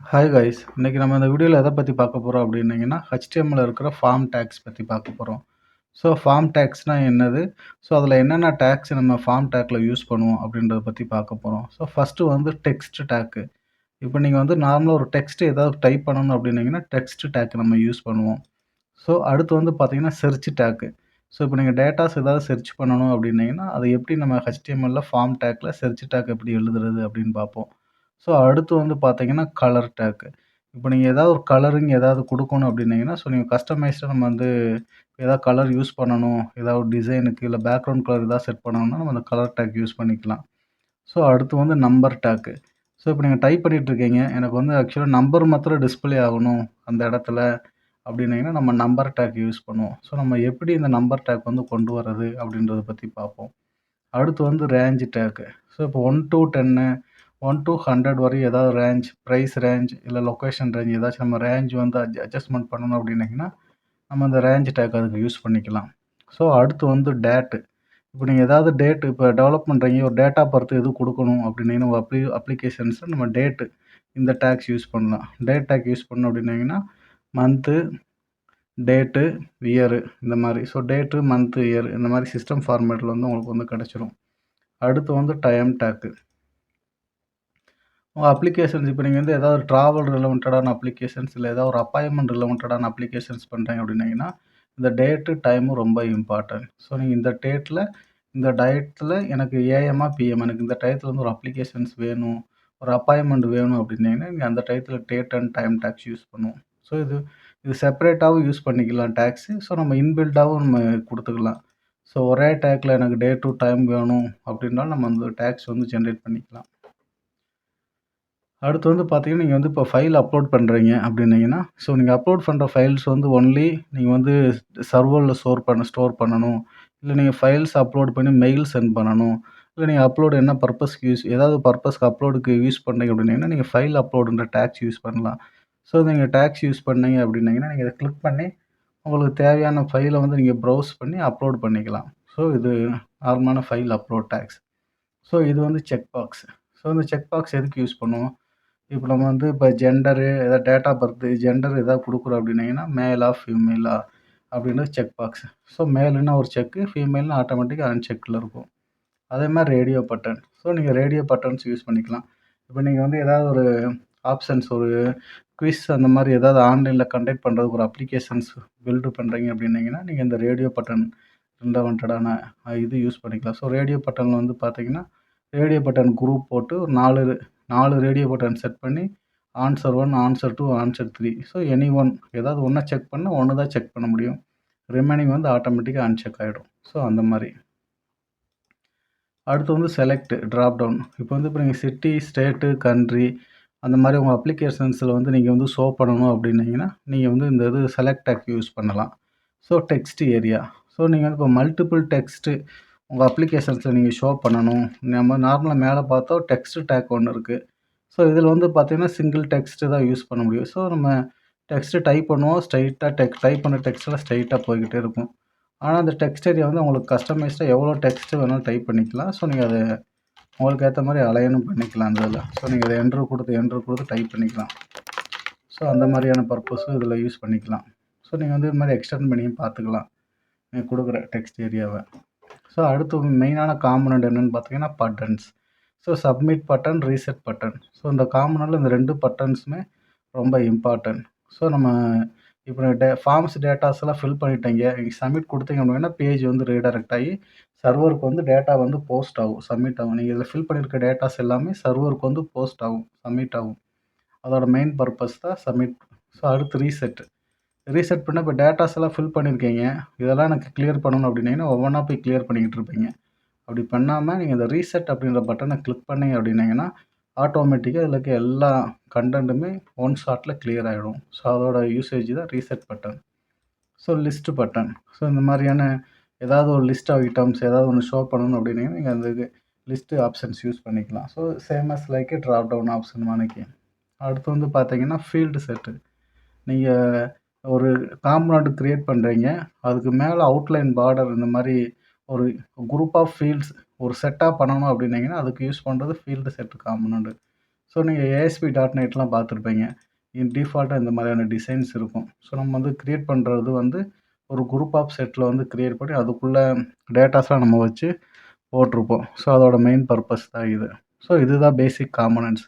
Hi guys. இன்னைக்கு நம்ம இந்த வீடியோல எத பத்தி பார்க்க போறோம் அப்டின்னீங்கன்னா, HTML ல இருக்கிற ஃபார்ம் டாக்ஸ் பத்தி பார்க்க போறோம். ஸோ ஃபார்ம் டாக்ஸ்னா என்னது? ஸோ அதில என்னென்ன டாக்ஸ் நம்ம ஃபார்ம் டாக்ல யூஸ் பண்ணுவோம் அப்டின்றத பத்தி பார்க்க போறோம். ஸோ ஃபர்ஸ்ட்டு வந்து டெக்ஸ்ட் டாக். இப்போ நீங்க வந்து நார்மலா ஒரு டெக்ஸ்ட் ஏதாவது டைப் பண்ணணும் அப்டின்னீங்கன்னா, டெக்ஸ்ட் டாக் நம்ம யூஸ் பண்ணுவோம். ஸோ அடுத்து வந்து பார்த்தீங்கன்னா, செர்ச் டாக். ஸோ இப்போ நீங்க டேட்டாஸ் ஏதாவது செர்ச் பண்ணணும் அப்டின்னீங்கன்னா, அத எப்படி நம்ம HTML ல ஃபார்ம் டாக்ல செர்ச் டாக் எப்படி எழுதுறது அப்டின்னு பார்ப்போம். ஸோ அடுத்து வந்து பார்த்தீங்கன்னா, கலர் டாக். இப்போ நீங்க ஏதாவது ஒரு கலரிங் ஏதாவது குடுக்கணும் அப்டின்னீங்கன்னா, ஸோ நீங்க கஸ்டமைஸ்டா நம்ம வந்து ஏதாவது கலர் யூஸ் பண்ணணும், ஏதாவது ஒரு டிசைனுக்கு இல்ல பேக்கிரவுண்ட் கலர் ஏதாவது செட் பண்ணணும்னா, நம்ம அந்த கலர் டாக் யூஸ் பண்ணிக்கலாம். ஸோ அடுத்து வந்து நம்பர் டாக். ஸோ இப்போ நீங்க டைப் பண்ணிட்டு இருக்கீங்க. எனக்கு வந்து ஆக்சுவலா நம்பர் மாத்திரம் டிஸ்ப்ளே ஆகணும் அந்த இடத்துல அப்டின்னீங்கன்னா, நம்ம நம்பர் டாக் யூஸ் பண்ணுவோம். ஸோ நம்ம எப்படி இந்த நம்பர் டாக் வந்து கொண்டு வரது அப்டின்றத பத்தி பார்ப்போம். அடுத்து வந்து ரேஞ்ச் டாக். ஸோ இப்போ 1 டூ 10 1 டூ 100 வரையும் ஏதாவது ரேஞ்ச், பிரைஸ் ரேஞ்ச் இல்ல லொகேஷன் ரேஞ்ச் ஏதாச்சும் நம்ம ரேஞ்ச் வந்து அட்ஜஸ்ட்மென்ட் பண்ணணும் அப்டின்னீங்கன்னா, நம்ம அந்த ரேஞ்ச் டாக் அதுக்கு யூஸ் பண்ணிக்கலாம். ஸோ அடுத்து வந்து டேட். இப்போ நீங்க ஏதாவது டேட் இப்போ டெவலப் பண்றீங்க, ஒரு டேட் ஆஃப் பர்த் எதுவும் குடுக்கணும் அப்டின்னீங்கன்னா, உங்க அப்ளிகேஷன்ஸ்ல நம்ம டேட் இந்த டாக்ஸ் யூஸ் பண்ணலாம். டேட் டாக் யூஸ் பண்ணணும் அப்டின்னீங்கன்னா, மந்த்து, டேட்டு, இயரு இந்த மாரி. ஸோ டேட்டு, மந்த்து, இயர் இந்த மாரி சிஸ்டம் ஃபார்மேட்ல வந்து உங்களுக்கு வந்து கிடைச்சிரும். அடுத்து வந்து டைம் டாக். உங்க அப்ளிகேஷன்ஸ் இப்போ நீங்க வந்து ஏதாவது டிராவல் ரிலவன்ட்டடான அப்ளிகேஷன்ஸ் இல்ல ஏதாவது ஒரு அப்பாயின்ட்மென்ட் ரிலவன்ட்டடான அப்ளிகேஷன்ஸ் பண்றீங்க அப்டின்னீங்கன்னா, இந்த டேட்டு, டைமும் ரொம்ப இம்பார்ட்டன்ட். ஸோ நீங்க இந்த டேட்ல, இந்த டயத்துல எனக்கு ஏஎம்மா, பிஎம் எனக்கு இந்த டயத்துல வந்து ஒரு அப்ளிகேஷன்ஸ் வேணும், ஒரு அப்பாயின்ட்மென்ட் வேணும் அப்டின்னீங்கன்னா, நீங்க அந்த டயத்துல date and time tags use பண்ணுவோம். ஸோ இது செப்பரேட்டாவும் யூஸ் பண்ணிக்கலாம் டாக்ஸு. ஸோ நம்ம இன்பில்ட்டாவும் நம்ம குடுத்துக்கலாம். ஸோ ஒரே டாக்ல எனக்கு டே டூ டைம் வேணும் அப்டின்னாலும் நம்ம அந்த டாக்ஸ் வந்து ஜெனரேட் பண்ணிக்கலாம். அடுத்து வந்து பார்த்தீங்கன்னா, நீங்க வந்து இப்போ ஃபைல் அப்லோட் பண்றீங்க அப்டின்னீங்கன்னா, ஸோ நீங்க அப்லோட் பண்ற ஃபைல்ஸ் வந்து ஒன்லி நீங்க வந்து சர்வர்ல ஸ்டோர் பண்ணணும். இல்ல நீங்க ஃபைல்ஸ் அப்லோட் பண்ணி மெயில் சென்ட் பண்ணணும். இல்ல நீங்க அப்லோட் என்ன பர்ப்பஸ்க்கு ஏதாவது பர்ப்பஸ்க்கு அப்லோடுக்கு யூஸ் பண்றீங்க அப்டின்னீங்கன்னா, நீங்க ஃபைல் அப்லோடுன்ற டாக்ஸ் யூஸ் பண்ணலாம். ஸோ நீங்க டாக்ஸ் யூஸ் பண்ணீங்க அப்டின்னீங்கன்னா, நீங்க இத கிளிக் பண்ணி உங்களுக்கு தேவையான ஃபைல வந்து நீங்க ப்ரௌஸ் பண்ணி அப்லோட் பண்ணிக்கலாம். ஸோ இது நார்மலான ஃபைல் அப்லோட் டாக்ஸ். ஸோ இது வந்து செக் பாக்ஸ். ஸோ இந்த செக் பாக்ஸ் எதுக்கு யூஸ் பண்ணுவோம்? இப்போ நம்ம வந்து இப்போ ஜெண்டரு ஏதாவது டேட் ஆஃப் பர்த் ஜெண்டர் ஏதாவது குடுக்குறோம் அப்டின்னீங்கன்னா, மேலா, ஃபீமேலா அப்டின்னு செக் பாக்ஸ். ஸோ மேலுன்னா ஒரு செக்கு, ஃபீமேல்னா ஆட்டோமேட்டிக்கா அன்செக்ட்ல இருக்கும். அதே மாரி ரேடியோ பட்டன். ஸோ நீங்க ரேடியோ பட்டன்ஸ் யூஸ் பண்ணிக்கலாம். இப்போ நீங்க வந்து ஏதாவது ஒரு ஆப்ஷன்ஸ் ஒரு குவிஸ் அந்த மாரி ஏதாவது ஆன்லைன்ல கண்டக்ட் பண்றதுக்கு ஒரு அப்ளிகேஷன்ஸ் பில்ட் பண்றீங்க அப்டின்னீங்கன்னா, நீங்க இந்த ரேடியோ பட்டன் ரிலவன்ட்டடான இது யூஸ் பண்ணிக்கலாம். ஸோ ரேடியோ பட்டன்ல வந்து பார்த்தீங்கன்னா, ரேடியோ பட்டன் குரூப் போட்டு ஒரு 4 ரேடியோ பட்டன் செட் பண்ணி answer 1, answer 2, answer 3 so any one ஏதாவது ஒண்ண செக் பண்ணா, ஒண்ணு தான் செக் பண்ண முடியும். ரிமைனிங் வந்து ஆட்டோமேட்டிக்கா அன்செக் ஆயிடும். ஸோ அந்த மாரி. அடுத்து வந்து செலக்ட், டிராப் டவுன். இப்போ வந்து இப்போ நீங்க சிட்டி, ஸ்டேட்டு, கண்ட்ரி அந்த மாரி உங்க அப்ளிகேஷன்ஸ்ல வந்து நீங்க வந்து ஷோ பண்ணணும் அப்டின்னீங்கன்னா, நீங்க வந்து இந்த இது செலக்ட் டாக் யூஸ் பண்ணலாம். So text area. ஸோ நீங்க வந்து இப்போ மல்டிபிள் டெக்ஸ்ட் உங்க அப்ளிகேஷன்ஸ்ல நீங்க ஷோ பண்ணணும். நம்ம நார்மலா மேல பார்த்தா டெக்ஸ்ட் டாக் ஒண்ணு இருக்கு. ஸோ இதில வந்து பார்த்தீங்கன்னா, சிங்கிள் டெக்ஸ்ட் தான் யூஸ் பண்ண முடியும். ஸோ நம்ம டெக்ஸ்ட் டைப் பண்ணுவோம். ஸ்ட்ரெயிட்டா டைப் பண்ண டெக்ஸ்ட்லாம் ஸ்ட்ரெயிட்டா போய்க்கிட்டே இருக்கும். ஆனா, அந்த டெக்ஸ்ட் ஏரியா வந்து உங்களுக்கு கஸ்டமைஸ்டா எவ்வளோ டெக்ஸ்ட் வேணாலும் டைப் பண்ணிக்கலாம். ஸோ நீங்க அத உங்களுக்கு ஏத்த மாரி அலைனும் பண்ணிக்கலாம் அந்த இதில. ஸோ நீங்க அத என்டர் குடுத்து டைப் பண்ணிக்கலாம். ஸோ அந்த மாரியான பர்ப்பஸும் இதில யூஸ் பண்ணிக்கலாம். ஸோ நீங்க வந்து இது மாரி எக்ஸ்டெண்ட் பண்ணியும் பார்த்துக்கலாம். நீங்க குடுக்குற டெக்ஸ்ட் ஏரியாவ. ஸோ அடுத்து மெயினான காம்போனன்ட் என்னன்னு பார்த்தீங்கன்னா, buttons. So submit button, reset button. So இந்த காம்போனன்ட்ல இந்த 2 பட்டன்ஸுமே ரொம்ப இம்பார்ட்டன்ட். ஸோ நம்ம இப்போ ஃபார்ம்ஸ் டேட்டாஸ்லாம் ஃபில் பண்ணிட்டீங்க. நீங்க சப்மிட் குடுத்தீங்க அப்படின்னா, பேஜ் வந்து ரீடைரக்ட் ஆகி சர்வருக்கு வந்து டேட்டா வந்து போஸ்ட் ஆகும். சப்மிட் ஆகும். நீங்க இதில ஃபில் பண்ணியிருக்க டேட்டாஸ் எல்லாமே சர்வருக்கு வந்து போஸ்ட் ஆகும். சப்மிட் ஆகும். அதோட மெயின் பர்ப்பஸ் தான் சப்மிட். ஸோ அடுத்து ரீசெட். ரீசெட் பண்ணா இப்போ டேட்டாஸ் எல்லாம் ஃபில் பண்ணியிருக்கீங்க. இதெல்லாம் எனக்கு கிளியர் பண்ணணும் அப்படின்னீங்கன்னா, ஒவ்வொன்னா போய் கிளியர் பண்ணிக்கிட்டு இருப்பீங்க. அப்படி பண்ணாம நீங்க இந்த ரீசெட் அப்படின்ற பட்டன கிளிக் பண்ணீங்க அப்படின்னீங்கன்னா, ஆட்டோமேட்டிக்கா இதில இருக்க எல்லா கன்டென்ட்டுமே ஒன் ஷாட்ல கிளியர் ஆயிடும். ஸோ அதோட யூசேஜ் தான் reset button. So list button. So இந்த மாரியான ஏதாவது ஒரு லிஸ்ட் ஆஃப் ஐட்டம்ஸ் ஏதாவது ஒண்ணு ஷோ பண்ணணும் அப்படின்னீங்கன்னா, நீங்க அந்த லிஸ்ட் ஆப்ஷன்ஸ் யூஸ் பண்ணிக்கலாம். So same as like drop down option மாணிக்கு. அடுத்து வந்து பார்த்தீங்கன்னா, ஃபீல்ட் செட். நீங்க ஒரு காம்போனன்ட் கிரியேட் பண்றீங்க. அதுக்கு மேல அவுட்லைன் பார்டர் இந்த மாரி ஒரு குரூப் ஆஃப் ஃபீல்ட்ஸ் ஒரு செட்டா பண்ணணும் அப்டின்னீங்கன்னா, அதுக்கு யூஸ் பண்றது ஃபீல்ட் செட் காம்போனன்ட். ஸோ நீங்கள் ஏஎஸ்பி டாட் நெட்லாம் பார்த்துருப்பீங்க. டிஃபால்ட்டா இந்த மாதிரியான டிசைன்ஸ் இருக்கும். ஸோ நம்ம வந்து கிரியேட் பண்ணுறது வந்து ஒரு குரூப் ஆஃப் செட்டில் வந்து கிரியேட் பண்ணி அதுக்குள்ள டேட்டாஸ்லாம் நம்ம வச்சு போட்டிருப்போம். ஸோ அதோட மெயின் பர்ப்பஸ் தான் இது. ஸோ இதுதான் பேசிக் காம்போனன்ட்ஸ்.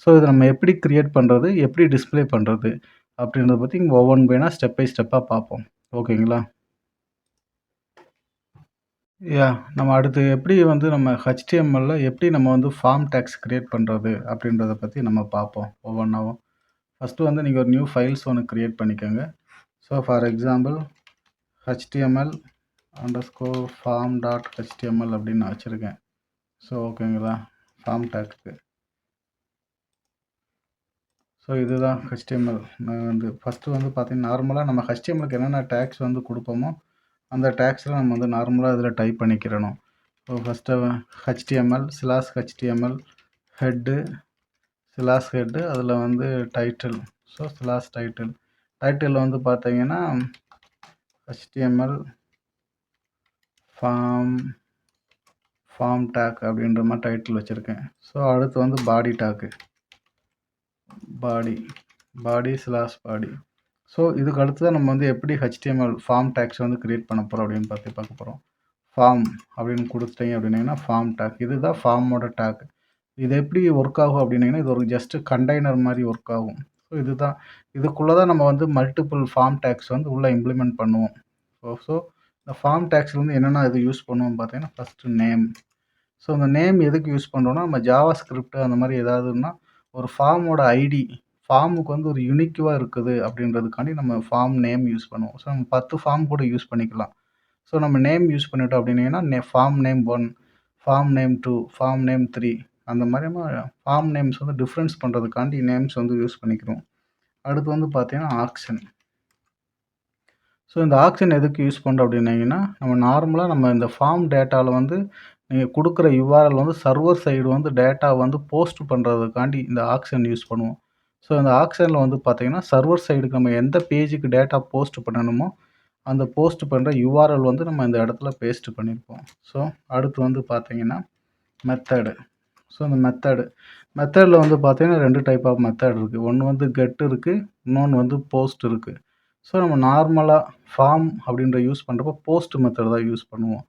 ஸோ இத நம்ம எப்படி கிரியேட் பண்ணுறது, எப்படி டிஸ்ப்ளே பண்ணுறது அப்படின்றத பற்றி ஒவ்வொன் பை ஸ்டெப் பை ஸ்டெப்பா பார்ப்போம். ஓகேங்களா? நம்ம அடுத்து எப்படி வந்து நம்ம HTMLல எப்படி நம்ம வந்து ஃபார்ம் டேக்ஸ் கிரியேட் பண்ணுறது அப்படின்றத பற்றி நம்ம பார்ப்போம் ஒவ்வொன்றாவும். ஃபஸ்ட்டு வந்து நீங்கள் ஒரு நியூ ஃபைல்ஸ் ஒன்று கிரியேட் பண்ணிக்கோங்க. ஸோ ஃபார் எக்ஸாம்பிள் html_form.html அப்படின்னு நான் வச்சுருக்கேன். ஸோ ஓகேங்களா, ஃபார்ம் டேக்ஸ்க்கு. ஸோ இதுதான் HTML. நான் வந்து ஃபஸ்ட்டு வந்து பார்த்தீங்கன்னா நார்மலாக நம்ம HTMLக்கு என்னென்ன டேக்ஸ் வந்து கொடுப்போமோ அந்த டேக்ஸ்லாம் நம்ம வந்து நார்மலாக இதில் டைப் பண்ணிக்கிறணும். ஸோ ஃபஸ்ட்டு HTML/HTML ஹெட்டு அதில் வந்து டைட்டில். So title. டைட்டில் வந்து பார்த்தீங்கன்னா HTML ஃபார்ம் டேக் அப்படின்ற மாதிரி டைட்டில் வச்சுருக்கேன். ஸோ அடுத்து வந்து பாடி டேக்கு. பாடி. ஸோ இதுக்கு அடுத்து தான் நம்ம வந்து எப்படி HTML ஃபார்ம் டேக்ஸ் வந்து கிரியேட் பண்ண போகிறோம் அப்படின்னு பார்க்க போகிறோம். ஃபார்ம் அப்படின்னு கொடுத்துட்டீங்க அப்படின்னீங்கன்னா ஃபார்ம் டேக். இதுதான் ஃபார்மோட டேக். இது எப்படி ஒர்க் ஆகும் அப்படின்னீங்கன்னா இது ஒரு ஜஸ்ட்டு கண்டெய்னர் மாதிரி ஒர்க் ஆகும். ஸோ இதுக்குள்ளே தான் நம்ம வந்து மல்டிபிள் ஃபார்ம் டேக்ஸ் வந்து உள்ளே இம்ப்ளிமெண்ட் பண்ணுவோம். ஸோ இந்த ஃபார்ம் டேக்ஸில் வந்து என்னென்ன இது யூஸ் பண்ணுவோம் பார்த்தீங்கன்னா ஃபஸ்ட்டு நேம். ஸோ அந்த நேம் எதுக்கு யூஸ் பண்ணுறோன்னா நம்ம ஜாவா ஸ்கிரிப்ட் அந்த மாதிரி ஏதாவதுன்னா ஒரு ஃபார்மோட ஐடி ஃபார்முக்கு வந்து ஒரு யுனிக்குவாக இருக்குது அப்படின்றதுக்காண்டி நம்ம ஃபார்ம் நேம் யூஸ் பண்ணுவோம். ஸோ நம்ம 10 ஃபார்ம் கூட யூஸ் பண்ணிக்கலாம். ஸோ நம்ம நேம் யூஸ் பண்ணிட்டோம் அப்படின்னீங்கன்னா form name 1, form name 2, form name 3 அந்த மாதிரி நம்ம ஃபார்ம் நேம்ஸ் வந்து டிஃப்ரென்ஸ் பண்ணுறதுக்காண்டி நேம்ஸ் வந்து யூஸ் பண்ணிக்கிறோம். அடுத்து வந்து பார்த்தீங்கன்னா ஆக்ஷன். ஸோ இந்த ஆக்ஷன் எதுக்கு யூஸ் பண்ணுறோம் அப்படின்னீங்கன்னா நம்ம நார்மலாக நம்ம இந்த ஃபார்ம் டேட்டாவில் வந்து நீங்கள் கொடுக்குற யூஆர்எல் வந்து சர்வர் சைடு வந்து டேட்டா வந்து போஸ்ட் பண்ணுறதுக்காண்டி இந்த ஆக்ஷன் யூஸ் பண்ணுவோம். ஸோ இந்த ஆக்ஷனில் வந்து பார்த்தீங்கன்னா சர்வர் சைடுக்கு நம்ம எந்த பேஜுக்கு டேட்டா போஸ்ட் பண்ணணுமோ அந்த போஸ்ட் பண்ணுற யூஆர்எல் வந்து நம்ம இந்த இடத்துல பேஸ்ட் பண்ணியிருப்போம். ஸோ அடுத்து வந்து பார்த்தீங்கன்னா மெத்தடு. ஸோ இந்த மெத்தடில் வந்து பார்த்தீங்கன்னா 2 டைப் ஆஃப் மெத்தட் இருக்குது. ஒன்று வந்து கெட் இருக்குது, இன்னொன்று வந்து போஸ்ட் இருக்குது. ஸோ நம்ம நார்மலாக ஃபார்ம் அப்படின்ற யூஸ் பண்ணுறப்போ போஸ்ட் மெத்தட் தான் யூஸ் பண்ணுவோம்.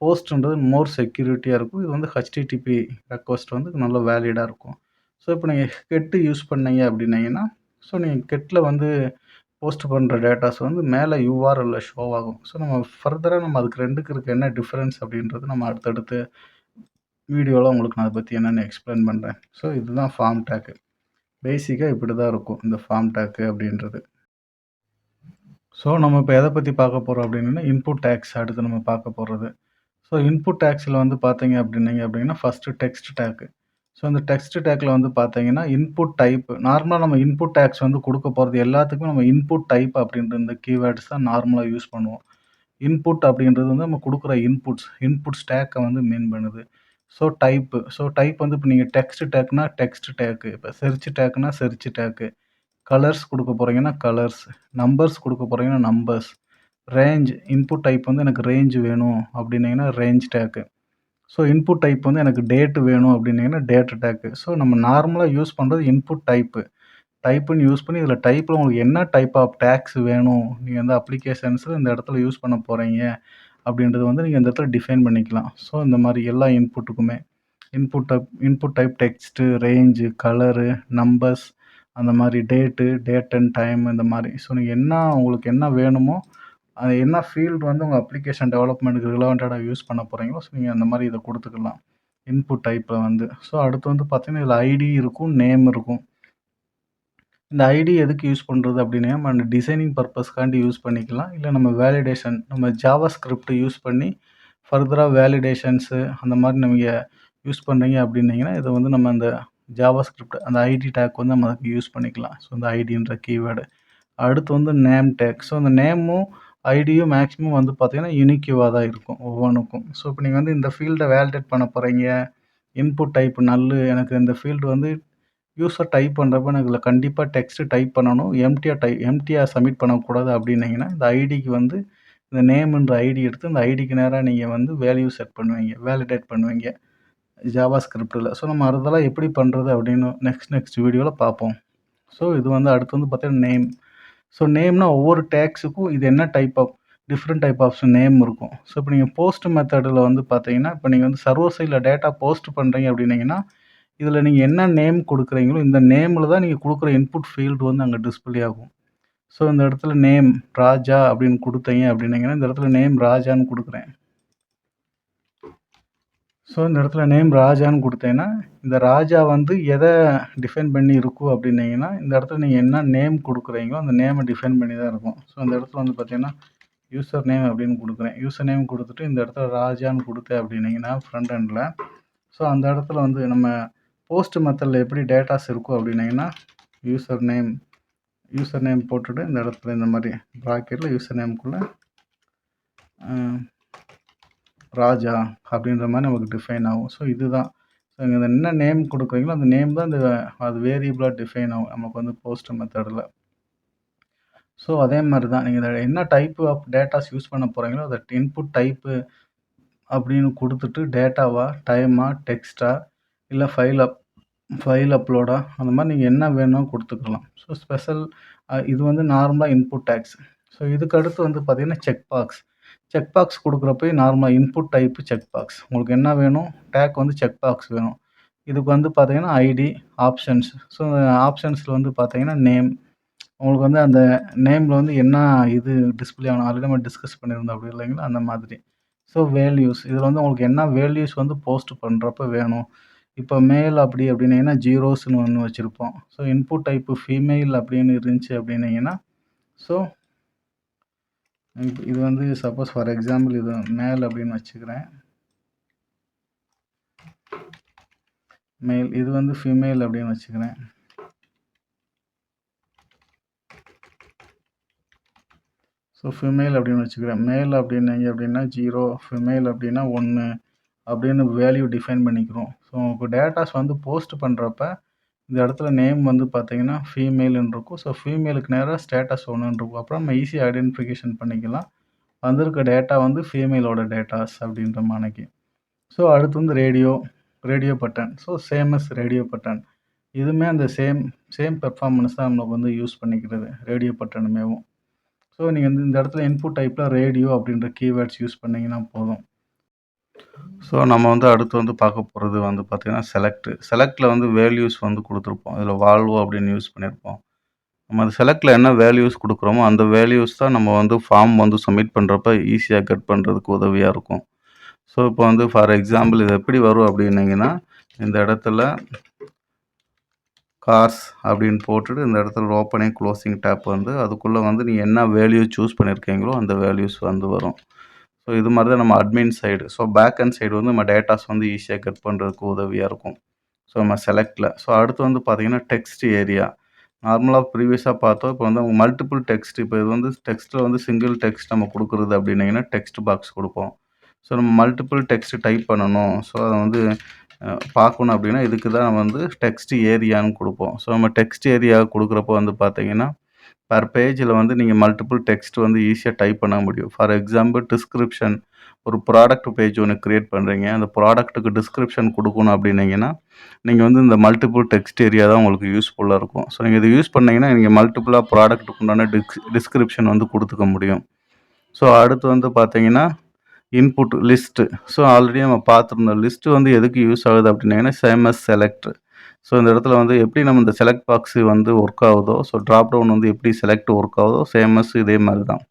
போஸ்ட்ன்றது மோர் செக்யூரிட்டியாக இருக்கும். இது வந்து HTTP ரெக்வஸ்ட் வந்து நல்ல வேலிடாக இருக்கும். ஸோ இப்போ நீங்கள் கெட்டு யூஸ் பண்ணீங்க அப்படின்னீங்கன்னா ஸோ நீங்கள் கெட்டில் வந்து போஸ்ட் பண்ணுற டேட்டாஸ் வந்து மேலே யூஆர்எல்ல ஷோ ஆகும். ஸோ நம்ம ஃபர்தராக நம்ம அதுக்கு 2க்கு இருக்க என்ன டிஃப்ரென்ஸ் அப்படின்றது நம்ம அடுத்தடுத்து வீடியோவில் உங்களுக்கு நான் அதை பற்றி என்னென்னு எக்ஸ்பிளைன் பண்ணுறேன். ஸோ இதுதான் ஃபார்ம் டேக்கு. பேசிக்காக இப்படி தான் இருக்கும் இந்த ஃபார்ம் டேக்கு அப்படின்றது. ஸோ நம்ம இப்போ எதை பற்றி பார்க்க போகிறோம் அப்படின்னா இன்புட் டேக்ஸ் அடுத்து நம்ம பார்க்க போகிறது. ஸோ இன்புட் டேக்ஸில் வந்து பார்த்தீங்க அப்படின்னா ஃபஸ்ட்டு டெக்ஸ்ட் டேக்கு. ஸோ இந்த டெக்ஸ்ட் டேக்கில் வந்து பார்த்தீங்கன்னா இன்புட் டைப். நார்மலாக நம்ம இன்புட் டேக்ஸ் வந்து கொடுக்க போகிறது எல்லாத்துக்குமே நம்ம இன்புட் டைப் அப்படின்ற இந்த கீவேர்ட்ஸ் தான் நார்மலாக யூஸ் பண்ணுவோம். இன்புட் அப்படின்றது வந்து நம்ம கொடுக்குற இன்புட் ஸ்டேக்கை வந்து மீன் பண்ணுது. ஸோ டைப் வந்து இப்போ நீங்கள் டெக்ஸ்ட் டேக்னா டெக்ஸ்ட் டேக்கு, இப்போ செர்ச் டேக்குனா செர்ச் டேக்கு, கலர்ஸ் கொடுக்க போகிறீங்கன்னா கலர்ஸ், நம்பர்ஸ் கொடுக்க போகிறீங்கன்னா நம்பர்ஸ், ரேஞ்ச் இன்புட் டைப் வந்து எனக்கு ரேஞ்ச் வேணும் அப்படின்னீங்கன்னா ரேஞ்ச் டேக்கு. ஸோ இன்புட் டைப் வந்து எனக்கு டேட் வேணும் அப்படின்னீங்கன்னா டேட் டேக்கு. ஸோ நம்ம நார்மலாக யூஸ் பண்ணுறது இன்புட் டைப்புன்னு யூஸ் பண்ணி இதில் டைப்பில் உங்களுக்கு என்ன டைப் ஆஃப் டேக்ஸ் வேணும், நீங்கள் வந்து அப்ளிகேஷன்ஸில் இந்த இடத்துல யூஸ் பண்ண போகிறீங்க அப்படின்றது வந்து நீங்கள் இந்த இடத்துல டிஃபைன் பண்ணிக்கலாம். ஸோ இந்த மாதிரி எல்லா இன்புட்டுக்குமே input type text, range, colour, numbers அந்த மாதிரி டேட் அண்ட் டைம் இந்த மாதிரி. ஸோ நீங்கள் உங்களுக்கு என்ன வேணுமோ அது என்ன ஃபீல்டு வந்து உங்கள் அப்ளிகேஷன் டெவலப்மெண்ட்டுக்கு ரிலவெண்ட்டாக யூஸ் பண்ண போகிறீங்களோ ஸோ நீங்கள் அந்த மாதிரி இதை கொடுத்துக்கலாம் இன்புட் டைப்பில் வந்து. ஸோ அடுத்து வந்து பார்த்தீங்கன்னா இதில் ஐடி இருக்கும், நேம் இருக்கும். இந்த ஐடி எதுக்கு யூஸ் பண்ணுறது அப்படின்னா நம்ம டிசைனிங் பர்பஸ்க்காண்டி யூஸ் பண்ணிக்கலாம். இல்லை நம்ம வேலிடேஷன் நம்ம ஜாவா ஸ்கிரிப்ட் யூஸ் பண்ணி ஃபர்தராக வேலிடேஷன்ஸு அந்த மாதிரி நீங்கள் யூஸ் பண்ணுறீங்க அப்படின்னீங்கன்னா இதை வந்து நம்ம அந்த ஜாவா ஸ்கிரிப்ட் அந்த ஐடி டேக் வந்து நம்ம அதுக்கு யூஸ் பண்ணிக்கலாம். ஸோ இந்த ஐடின்ற கீவேர்டு. அடுத்து வந்து நேம் டேக். ஸோ அந்த நேமும் ஐடியும் மேக்ஸிமம் வந்து பார்த்தீங்கன்னா யூனிக்யூவாக தான் இருக்கும் ஒவ்வொன்றுக்கும். ஸோ இப்போ நீங்கள் வந்து இந்த ஃபீல்டை வேலிடேட் பண்ண போகிறீங்க, இன்புட் டைப் எனக்கு இந்த ஃபீல்டு வந்து யூஸர் டைப் பண்ணுறப்ப எனக்கு இதில் கண்டிப்பாக டெக்ஸ்ட்டு டைப் பண்ணணும், எம்டியாக சப்மிட் பண்ணக்கூடாது அப்படின்னீங்கன்னா இந்த ஐடிக்கு வந்து இந்த நேம்ன்ற ஐடி எடுத்து இந்த ஐடிக்கு நேராக நீங்கள் வந்து வேல்யூ செட் பண்ணுவீங்க, வேலிடேட் பண்ணுவீங்க. ஜாவா ஸ்கிரிப்ட்டில். ஸோ நம்ம அதெல்லாம் எப்படி பண்ணுறது அப்படின்னு நெக்ஸ்ட் வீடியோவில் பார்ப்போம். ஸோ இது வந்து அடுத்து வந்து பார்த்தீங்கன்னா நேம். ஸோ நேம்னா ஒவ்வொரு டேக்ஸுக்கும் இது என்ன டிஃப்ரெண்ட் டைப் ஆஃப் நேம் இருக்கும். ஸோ இப்போ நீங்கள் போஸ்ட் மெத்தடில் வந்து பார்த்தீங்கன்னா, இப்போ நீங்கள் வந்து சர்வர் சைடில் டேட்டா போஸ்ட் பண்ணுறீங்க அப்படின்னீங்கன்னா, இதில் நீங்கள் என்ன நேம் கொடுக்குறீங்களோ இந்த நேமில் தான் நீங்கள் கொடுக்குற இன்புட் ஃபீல்டு வந்து அங்கே டிஸ்பிளே ஆகும். ஸோ இந்த இடத்துல நேம் ராஜா அப்படின்னு கொடுத்தீங்க அப்படின்னீங்கன்னா, இந்த இடத்துல நேம் ராஜான்னு கொடுக்குறேன். ஸோ இந்த இடத்துல நேம் ராஜான்னு கொடுத்தீங்கன்னா, இந்த ராஜா வந்து எதை டிஃபைன் பண்ணி இருக்கும் அப்படின்னீங்கன்னா, இந்த இடத்துல நீங்கள் என்ன நேம் கொடுக்குறீங்களோ அந்த நேமை டிஃபைன் பண்ணி தான் இருக்கும். ஸோ இந்த இடத்துல வந்து பார்த்தீங்கன்னா, யூசர் நேம் அப்படின்னு கொடுக்குறேன். யூசர் நேம் கொடுத்துட்டு இந்த இடத்துல ராஜான்னு கொடுத்தேன் அப்படின்னீங்கன்னா ஃப்ரண்ட் எண்டில், ஸோ அந்த இடத்துல வந்து நம்ம போஸ்ட் மெத்தடில் எப்படி டேட்டாஸ் இருக்கும் அப்படின்னீங்கன்னா, யூசர் நேம் போட்டுட்டு இந்த இடத்துல இந்த மாதிரி ப்ராக்கெட்டில் யூசர் நேமுக்குள்ளே ராஜா அப்படின்ற மாதிரி நமக்கு டிஃபைன் ஆகும். ஸோ இதுதான். ஸோ இங்கே என்ன நேம் கொடுக்குறீங்களோ அந்த நேம் தான் அது வேரியபிளாக டிஃபைன் ஆகும் நமக்கு வந்து போஸ்ட் மெத்தடில். ஸோ அதே மாதிரி தான் நீங்கள் என்ன டைப்பு ஆஃப் டேட்டாஸ் யூஸ் பண்ண போகிறீங்களோ அதை இன்புட் டைப்பு அப்படின்னு கொடுத்துட்டு டேட்டாவா, டைமா, டெக்ஸ்ட்டா, இல்லை ஃபைல் அப்லோடா, அந்த மாதிரி நீங்கள் என்ன வேணும் கொடுத்துக்கலாம். ஸோ இது வந்து நார்மலாக இன்புட் டேக்ஸ். ஸோ இதுக்கு அடுத்து வந்து பார்த்தீங்கன்னா செக் பாக்ஸ் கொடுக்குறப்ப நார்மலாக இன்புட் டைப்பு செக் பாக்ஸ். உங்களுக்கு என்ன வேணும், டேக் வந்து செக் பாக்ஸ் வேணும். இதுக்கு வந்து பார்த்தீங்கன்னா ஐடி, ஆப்ஷன்ஸ். ஸோ ஆப்ஷன்ஸில் வந்து பார்த்தீங்கன்னா நேம். உங்களுக்கு வந்து அந்த நேமில் வந்து என்ன இது டிஸ்பிளே ஆகணும், ஆல்ரெடி நம்ம டிஸ்கஸ் பண்ணியிருந்தோம் அப்படி இல்லைங்களா, அந்த மாதிரி. ஸோ வேல்யூஸ், இதில் வந்து உங்களுக்கு என்ன வேல்யூஸ் வந்து போஸ்ட் பண்ணுறப்ப வேணும். இப்போ மேல் அப்படின்னீங்கன்னா ஜீரோஸ்னு ஒன்று வச்சுருப்போம். ஸோ இன்புட் டைப்பு ஃபீமேல் அப்படின்னு இருந்துச்சு அப்படின்னீங்கன்னா, ஸோ இது வந்து சப்போஸ் ஃபார் எக்ஸாம்பிள் இது மேல் அப்படின்னு வச்சுக்கிறேன். மேல், இது வந்து ஃபீமேல் அப்படின்னு வச்சுக்கிறேன். ஸோ ஃபீமேல் அப்படின்னு வச்சுக்கிறேன். மேல் அப்படின்னீங்க அப்படின்னா 0, ஃபீமேல் அப்படின்னா 1 அப்படின்னு வேல்யூ டிஃபைன் பண்ணிக்கிறோம். ஸோ உங்களுக்கு டேட்டாஸ் வந்து போஸ்ட் பண்ணுறப்ப இந்த இடத்துல நேம் வந்து பார்த்தீங்கன்னா ஃபீமேல்னு இருக்கும். ஸோ ஃபீமேலுக்கு நேராக ஸ்டேட்டஸ் 1ன்னு இருக்கும். அப்புறம் நம்ம ஈஸியாக ஐடென்டிஃபிகேஷன் பண்ணிக்கலாம். வந்திருக்க டேட்டா வந்து ஃபீமேலோட டேட்டாஸ் அப்படின்ற மாதிரிக்கு. ஸோ அடுத்து வந்து radio button. So radio button. இதுவுமே அந்த சேம் பெர்ஃபார்மன்ஸ் தான் நம்மளுக்கு வந்து யூஸ் பண்ணிக்கிறது ரேடியோ பட்டனுமேவும். ஸோ நீங்கள் வந்து இந்த இடத்துல இன்புட் டைப்பில் ரேடியோ அப்படின்ற கீவேர்ட்ஸ் யூஸ் பண்ணிங்கன்னா போதும். ஸோ நம்ம வந்து அடுத்து வந்து பார்க்க போகிறது வந்து பார்த்திங்கன்னா செலக்டில் வந்து வேல்யூஸ் வந்து கொடுத்துருப்போம். இதில் வால்வோ அப்படின்னு யூஸ் பண்ணியிருப்போம். நம்ம அந்த செலக்டில் என்ன வேல்யூஸ் கொடுக்குறோமோ அந்த வேல்யூஸ் தான் நம்ம வந்து ஃபார்ம் வந்து சப்மிட் பண்ணுறப்ப ஈஸியாக கட் பண்ணுறதுக்கு உதவியாக இருக்கும். ஸோ இப்போ வந்து ஃபார் எக்ஸாம்பிள் இது எப்படி வரும் அப்படின்னீங்கன்னா, இந்த இடத்துல கார்ஸ் அப்படின்னு போட்டுட்டு இந்த இடத்துல ஓப்பனிங் க்ளோசிங் டேப் வந்து அதுக்குள்ளே வந்து நீங்கள் என்ன வேல்யூ சூஸ் பண்ணியிருக்கீங்களோ அந்த வேல்யூஸ் வந்து வரும். ஸோ இது மாதிரி தான் நம்ம admin side. So backend side வந்து நம்ம டேட்டாஸ் வந்து ஈஸியாக கட் பண்ணுறதுக்கு உதவியாக இருக்கும். ஸோ நம்ம செலக்டில். ஸோ அடுத்து வந்து பார்த்திங்கன்னா டெக்ஸ்ட் ஏரியா. நார்மலாக ப்ரீவியஸாக பார்த்தோம். இப்போ வந்து மல்டிபிள் டெக்ஸ்ட். இப்போ இது வந்து டெக்ஸ்ட்டில் வந்து சிங்கிள் டெக்ஸ்ட் நம்ம கொடுக்குறது அப்படின்னீங்கன்னா டெக்ஸ்ட் பாக்ஸ் கொடுப்போம். ஸோ நம்ம மல்டிபிள் டெக்ஸ்ட் டைப் பண்ணணும். ஸோ அதை வந்து பார்க்கணும் அப்படின்னா இதுக்கு தான் நம்ம வந்து டெக்ஸ்ட் ஏரியான்னு கொடுப்போம். ஸோ நம்ம டெக்ஸ்ட் ஏரியா கொடுக்குறப்போ வந்து பார்த்தீங்கன்னா பர் பேஜில் வந்து நீங்கள் மல்டிபிள் டெக்ஸ்ட் வந்து ஈஸியாக டைப் பண்ண முடியும். ஃபார் எக்ஸாம்பிள் டிஸ்கிரிப்ஷன், ஒரு ப்ராடக்ட் பேஜ் ஒன்று க்ரியேட் பண்ணுறீங்க. அந்த ப்ராடக்ட்டுக்கு டிஸ்கிரிப்ஷன் கொடுக்கணும் அப்படின்னீங்கன்னா நீங்கள் வந்து இந்த மல்டிபிள் டெக்ஸ்ட் ஏரியா தான் உங்களுக்கு யூஸ்ஃபுல்லாக இருக்கும். ஸோ நீங்கள் இது யூஸ் பண்ணிங்கன்னா நீங்கள் மல்டிபிளாக ப்ராடக்ட்டுக்கு உண்டான டிஸ்கிரிப்ஷன் வந்து கொடுத்துக்க முடியும். ஸோ அடுத்து வந்து பார்த்தீங்கன்னா இன்புட் லிஸ்ட்டு. ஸோ ஆல்ரெடி நம்ம பார்த்துருந்தோம். லிஸ்ட்டு வந்து எதுக்கு யூஸ் ஆகுது அப்படின்னீங்கன்னா செலக்ட். ஸோ இந்த இடத்துல வந்து எப்படி நம்ம இந்த செலக்ட் பாக்ஸு வந்து ஒர்க் ஆகுதோ, ஸோ ட்ராப் டவுன் வந்து எப்படி செலக்ட் ஒர்க் ஆகுதோ இதே மாதிரி தான்.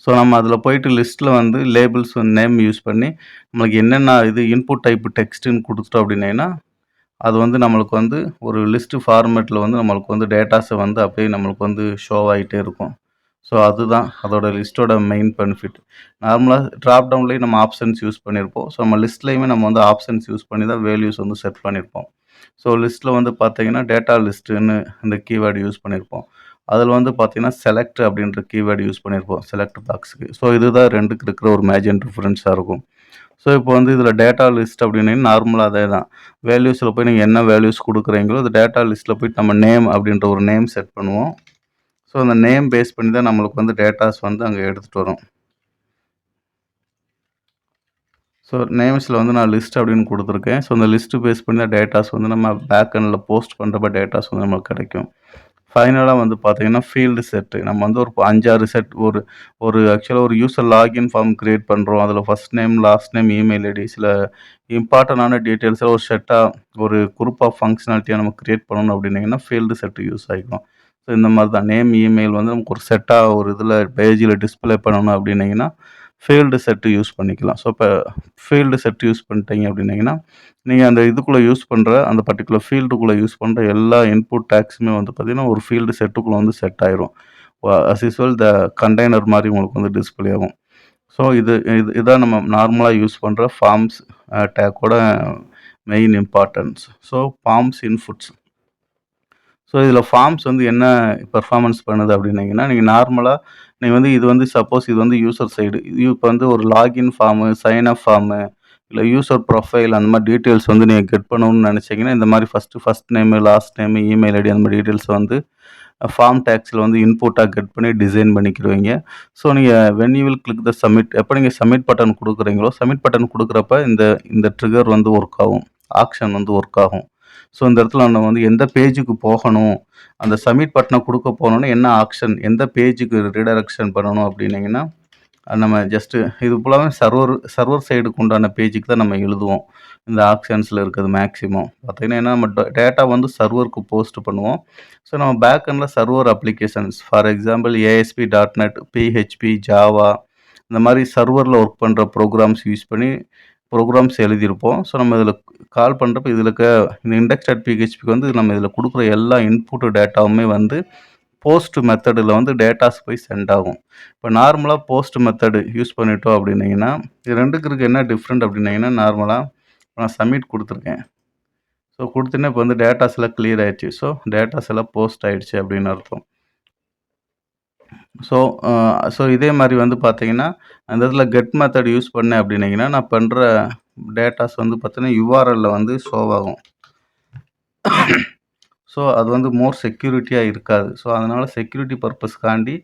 ஸோ நம்ம அதில் போயிட்டு லிஸ்ட்டில் வந்து லேபிள்ஸ் நேம் யூஸ் பண்ணி நம்மளுக்கு என்னென்ன இது இன்புட் டைப் டெக்ஸ்ட்டுன்னு கொடுத்துட்டோம் அப்படின்னீங்கன்னா அது வந்து நம்மளுக்கு வந்து ஒரு லிஸ்ட்டு ஃபார்மேட்டில் வந்து நம்மளுக்கு வந்து டேட்டாஸை வந்து அப்படியே நம்மளுக்கு வந்து ஷோ ஆகிட்டே இருக்கும். ஸோ அதுதான் அதோட லிஸ்ட்டோட மெயின் பெனிஃபிட். நார்மலாக ட்ராப் டவுன்லேயும் நம்ம ஆப்ஷன்ஸ் யூஸ் பண்ணியிருப்போம். ஸோ நம்ம லிஸ்ட்லேயுமே நம்ம வந்து ஆப்ஷன்ஸ் யூஸ் பண்ணி தான் வேல்யூஸ் வந்து செட் பண்ணியிருப்போம். ஸோ லிஸ்ட்டில் வந்து பார்த்தீங்கன்னா டேட்டா லிஸ்ட்டுன்னு இந்த கீவேர்டு யூஸ் பண்ணியிருப்போம். அதில் வந்து பார்த்தீங்கன்னா செலக்ட் அப்படின்ற கீவேர்டு யூஸ் பண்ணியிருப்போம் செலக்ட் பாக்ஸுக்கு. ஸோ இதுதான் ரெண்டுக்கு இருக்கிற ஒரு மேஜர் டிஃப்ரென்ஸாக இருக்கும். ஸோ இப்போ வந்து இதில் டேட்டா லிஸ்ட் அப்படின்னு நார்மலாக அதே தான். வேல்யூஸில் போய் நீங்கள் என்ன வேல்யூஸ் கொடுக்குறீங்களோ அது டேட்டா லிஸ்ட்டில் போய் நம்ம நேம் அப்படின்ற ஒரு நேம் செட் பண்ணுவோம். ஸோ அந்த நேம் பேஸ் பண்ணி தான் நம்மளுக்கு வந்து டேட்டாஸ் வந்து அங்கே எடுத்துகிட்டு வரும். ஸோ நேம்ஸில் வந்து நான் லிஸ்ட் அப்படின்னு கொடுத்துருக்கேன். ஸோ இந்த லிஸ்ட்டு பேஸ் பண்ணி தான் டேட்டாஸ் வந்து நம்ம பேக் எண்டில் போஸ்ட் பண்ணுறப்ப டேட்டாஸ் வந்து நமக்கு கிடைக்கும். ஃபைனலாக வந்து பார்த்தீங்கன்னா ஃபீல்டு செட்டு. நம்ம வந்து ஒரு 5, 6 செட் ஒரு ஒரு ஆக்சுவலாக ஒரு யூசர் லாகின் ஃபார்ம் கிரியேட் பண்ணுறோம். அதில் first name, last name, email ID சில இம்பார்ட்டன்டான டீட்டெயில்ஸை ஒரு செட்டாக ஒரு குரூப் ஆஃப் ஃபங்க்ஷனாலிட்டியாக நம்ம கிரியேட் பண்ணணும் அப்படின்னீங்கன்னா ஃபீல்டு செட்டு யூஸ் ஆகிக்கும். ஸோ இந்த மாதிரி தான் நேம், இமெயில் வந்து நமக்கு ஒரு செட்டாக ஒரு இதில் பேஜில் டிஸ்பிளே பண்ணணும் அப்படின்னீங்கன்னா ஃபீல்டு செட்டு யூஸ் பண்ணிக்கலாம். ஸோ இப்போ ஃபீல்டு செட் யூஸ் பண்ணிட்டீங்க அப்படின்னீங்கன்னா நீங்கள் அந்த இதுக்குள்ளே யூஸ் பண்ணுற அந்த பர்ட்டிகுலர் ஃபீல்டுக்குள்ளே யூஸ் பண்ணுற எல்லா இன்புட் டேக்ஸுமே வந்து பார்த்திங்கன்னா ஒரு ஃபீல்டு செட்டுக்குள்ளே வந்து செட் ஆயிரும். அஸ் யூஸ்வல் த கண்டெய்னர் மாதிரி உங்களுக்கு வந்து டிஸ்பிளே ஆகும். ஸோ இதான் நம்ம நார்மலாக யூஸ் பண்ணுற ஃபார்ம்ஸ் டேக்கோட main importance. So forms inputs. So இதில் ஃபார்ம்ஸ் வந்து என்ன பெர்ஃபார்மன்ஸ் பண்ணுது அப்படின்னீங்கன்னா நீங்கள் நார்மலாக நீங்கள் வந்து இது வந்து சப்போஸ் இது வந்து யூசர் சைடு இப்போ வந்து ஒரு login form, sign up form, இல்லை யூசர் ப்ரொஃபைல் அந்த மாதிரி டீட்டெயில்ஸ் வந்து நீங்கள் கெட் பண்ணணும்னு நினச்சிங்கன்னா இந்த மாதிரி first name, last name, email ID அந்த மாதிரி டீட்டெயில்ஸ் வந்து ஃபார்ம் டேக்ஸில் வந்து இன்புட்டாக கெட் பண்ணி டிசைன் பண்ணிக்கிடுவீங்க. ஸோ நீங்கள் when you will click the submit எப்போ நீங்கள் சப்மிட் பட்டன் கொடுக்குறீங்களோ சப்மிட் பட்டன் கொடுக்குறப்ப இந்த ட்ரிகர் வந்து ஒர்க் ஆகும், ஆக்ஷன் வந்து ஒர்க் ஆகும். ஸோ இந்த இடத்துல நம்ம வந்து எந்த பேஜுக்கு போகணும், அந்த சப்மிட் பட்டனை கொடுக்க போனோன்னா என்ன ஆக்ஷன், எந்த பேஜுக்கு ரீடைரக்ஷன் பண்ணணும் அப்படின்னீங்கன்னா நம்ம ஜஸ்ட்டு இது ஃபுல்லாகவே சர்வர் சைடுக்கு உண்டான பேஜுக்கு தான் நம்ம எழுதுவோம். இந்த ஆப்ஷன்ஸில் இருக்கிறது மேக்ஸிமம் பார்த்தீங்கன்னா ஏன்னா நம்ம டேட்டா வந்து சர்வருக்கு போஸ்ட் பண்ணுவோம். ஸோ நம்ம பேக் எண்டில் server applications for example ASP.NET, PHP, Java இந்த மாதிரி சர்வரில் ஒர்க் பண்ணுற ப்ரோக்ராம்ஸ் யூஸ் பண்ணி ப்ரோக்ராம்ஸ் எழுதியிருப்போம். ஸோ நம்ம இதில் கால் பண்ணுறப்ப இதில் இந்த index.phpக்கு வந்து நம்ம இதில் கொடுக்குற எல்லா இன்புட் டேட்டாவுமே வந்து போஸ்ட் மெத்தடில் வந்து டேட்டாஸ் போய் சென்ட் ஆகும். இப்போ நார்மலாக போஸ்ட் மெத்தடு யூஸ் பண்ணிட்டோம் அப்படின்னீங்கன்னா இது ரெண்டுக்கு இருக்க என்ன டிஃப்ரெண்ட் அப்படின்னீங்கன்னா நார்மலாக நான் சப்மிட் கொடுத்துருக்கேன். ஸோ கொடுத்தோன்னே இப்போ வந்து டேட்டாஸ் எல்லாம் கிளியர் ஆயிடுச்சு. ஸோ டேட்டாஸ் எல்லாம் போஸ்ட் ஆயிடுச்சு அப்படின்னு அர்த்தம். ஸோ இதே மாதிரி வந்து பார்த்தீங்கன்னா அந்த இடத்துல கெட் மெத்தட் யூஸ் பண்ணேன் அப்படின்னீங்கன்னா நான் பண்ணுற டேட்டாஸ் வந்து பார்த்தீங்கன்னா URLல வந்து ஷோ ஆகும். ஸோ அது வந்து மோர் செக்யூரிட்டியாக இருக்காது. ஸோ அதனால் செக்யூரிட்டி பர்பஸ்க்காண்டி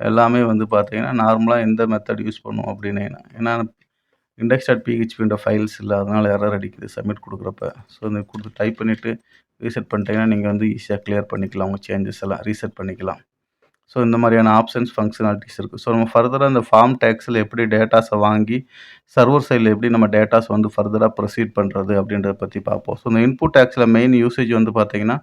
எல்லாமே வந்து பார்த்தீங்கன்னா நார்மலாக எந்த மெத்தட் யூஸ் பண்ணுவோம் அப்படின்னீங்கன்னா ஏன்னா index.phpன்ற ஃபைல்ஸ் இல்லை அதனால் எரர் அடிக்குது சப்மிட் கொடுக்குறப்ப. ஸோ இந்த கொடுத்து டைப் பண்ணிவிட்டு ரீசெட் பண்ணிட்டீங்கன்னா நீங்கள் வந்து ஈஸியாக கிளியர் பண்ணிக்கலாம், உங்கள் சேஞ்சஸ் எல்லாம் ரீசெட் பண்ணிக்கலாம். ஸோ இந்த மாதிரியான ஆப்ஷன்ஸ் ஃபங்க்ஷனாலிட்டிஸ் இருக்குது. ஸோ நம்ம ஃபர்தராக இந்த ஃபார்ம் டேக்ஸில் எப்படி டேட்டாஸை வாங்கி சர்வர் சைடில் எப்படி நம்ம டேட்டாஸ் வந்து ஃபர்தராக ப்ரொசீட் பண்ணுறது அப்படின்றத பற்றி பார்ப்போம். ஸோ இந்த இன்புட் டேக்ஸில் மெயின் யூசேஜ் வந்து பார்த்திங்கன்னா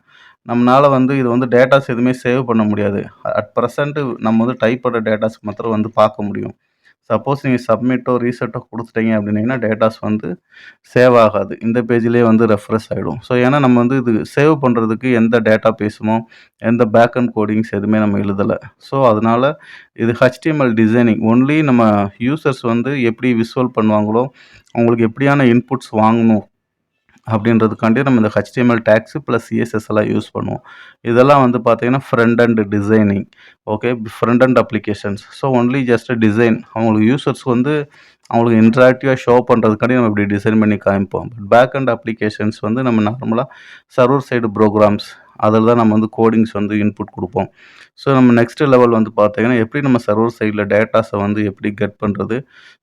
நம்மளால் வந்து இது வந்து டேட்டாஸ் எதுவுமே சேவ் பண்ண முடியாது. அட் ப்ரெசென்ட்டு நம்ம வந்து டைப் பண்ணுற டேட்டாஸ் மாத்திரம் வந்து பார்க்க முடியும். சப்போஸ் நீங்கள் சப்மிட்டோ ரீசெட்டோ கொடுத்துட்டீங்க அப்படின்னீங்கன்னா டேட்டாஸ் வந்து சேவ் ஆகாது. இந்த பேஜ்லேயே வந்து ரெஃப்ரெஷ் ஆகிடும். ஸோ ஏன்னா நம்ம வந்து இது சேவ் பண்ணுறதுக்கு எந்த டேட்டா பேஸுமோ எந்த பேக்அண்ட் கோடிங்ஸ் எதுவுமே நம்ம எழுதலை. ஸோ அதனால் இது HTML டிசைனிங் ஒன்லி நம்ம யூசர்ஸ் வந்து எப்படி விசுவல் பண்ணுவாங்களோ அவங்களுக்கு எப்படியான இன்புட்ஸ் வாங்கணும் அப்படின்றதுக்காண்டி நம்ம இந்த HTML டேக்ஸு ப்ளஸ் CSS எல்லாம் யூஸ் பண்ணுவோம். இதெல்லாம் வந்து பார்த்தீங்கன்னா front and designing. Okay, front and applications. So only just design அவங்களுக்கு யூசர்ஸ் வந்து அவங்களுக்கு இன்ட்ராக்டிவாக ஷோ பண்ணுறதுக்காண்டி நம்ம இப்படி டிசைன் பண்ணி காமிப்போம். பட் பேக் அண்ட் அப்ளிகேஷன்ஸ் வந்து நம்ம நார்மலாக சர்வர் சைடு ப்ரோக்ராம்ஸ் அதில் தான் நம்ம வந்து கோடிங்ஸ் வந்து இன்புட் கொடுப்போம். ஸோ நம்ம நெக்ஸ்ட் லெவல் வந்து பார்த்தீங்கன்னா எப்படி நம்ம சர்வர் சைடில் டேட்டாஸை வந்து எப்படி கெட் பண்ணுறது,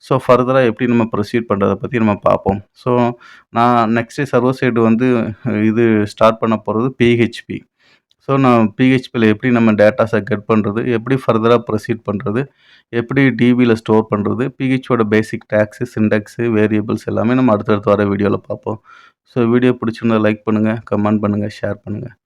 ஸோ ஃபர்தராக எப்படி நம்ம ப்ரொசீட் பண்ணுறதை பற்றி நம்ம பார்ப்போம். ஸோ நான் நெக்ஸ்ட்டு சர்வர் சைடு வந்து இது ஸ்டார்ட் பண்ண போகிறது PHP. ஸோ நான் PHPயில் எப்படி நம்ம டேட்டாஸை கெட் பண்ணுறது, எப்படி ஃபர்தராக ப்ரொசீட் பண்ணுறது, எப்படி டிபியில் ஸ்டோர் பண்ணுறது, PHPயோட பேசிக் டேக்ஸு, சின்டாக்ஸு, வேரியபிள்ஸ் எல்லாமே நம்ம அடுத்தடுத்து வர வீடியோவில் பார்ப்போம். ஸோ வீடியோ பிடிச்சிருந்தா லைக் பண்ணுங்கள், கமெண்ட் பண்ணுங்கள், ஷேர் பண்ணுங்கள்.